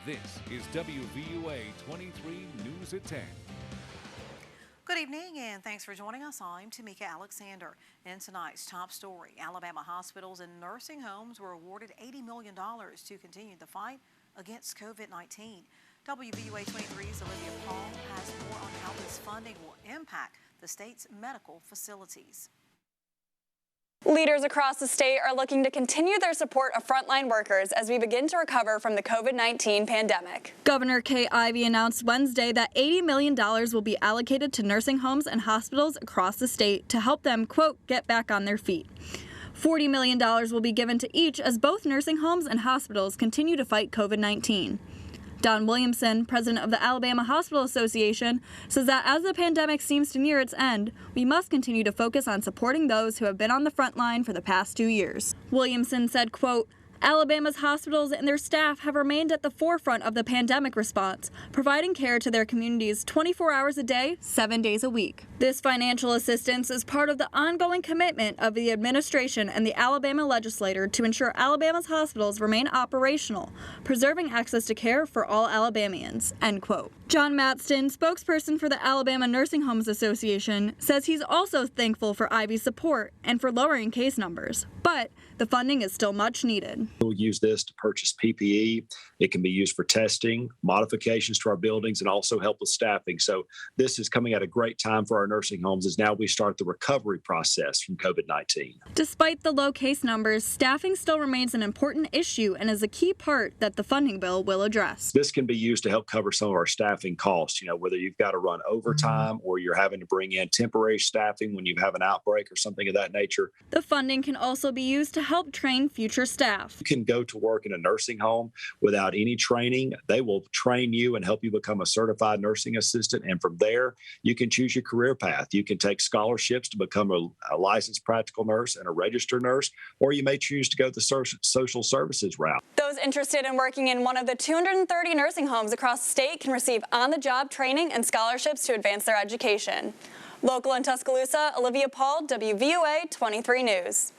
This is WVUA 23 News at 10. Good evening and thanks for joining us. I'm Tamika Alexander. In tonight's top story, Alabama hospitals and nursing homes were awarded $80 million to continue the fight against COVID-19. WVUA 23's Olivia Paul has more on how this funding will impact the state's medical facilities. Leaders across the state are looking to continue their support of frontline workers as we begin to recover from the COVID-19 pandemic. Governor Kay Ivey announced Wednesday that $80 million will be allocated to nursing homes and hospitals across the state to help them, quote, get back on their feet. $40 million will be given to each as both nursing homes and hospitals continue to fight COVID-19. Don Williamson, president of the Alabama Hospital Association, says that as the pandemic seems to near its end, we must continue to focus on supporting those who have been on the front line for the past 2 years. Williamson said, quote, Alabama's hospitals and their staff have remained at the forefront of the pandemic response, providing care to their communities 24 hours a day, 7 days a week. This financial assistance is part of the ongoing commitment of the administration and the Alabama legislature to ensure Alabama's hospitals remain operational, preserving access to care for all Alabamians, end quote. John Matston, spokesperson for the Alabama Nursing Homes Association, says he's also thankful for Ivey's support and for lowering case numbers, but the funding is still much needed. We'll use this to purchase PPE. It can be used for testing, modifications to our buildings, and also help with staffing. So this is coming at a great time for our nursing homes as now we start the recovery process from COVID-19. Despite the low case numbers, staffing still remains an important issue and is a key part that the funding bill will address. This can be used to help cover some of our staffing costs, whether you've got to run overtime or you're having to bring in temporary staffing when you have an outbreak or something of that nature. The funding can also be used to help train future staff. You can go to work in a nursing home without any training. They will train you and help you become a certified nursing assistant. And from there, you can choose your career path. You can take scholarships to become a licensed practical nurse and a registered nurse, or you may choose to go the social services route. Those interested in working in one of the 230 nursing homes across the state can receive on-the-job training and scholarships to advance their education. Local in Tuscaloosa, Olivia Paul, WVUA 23 News.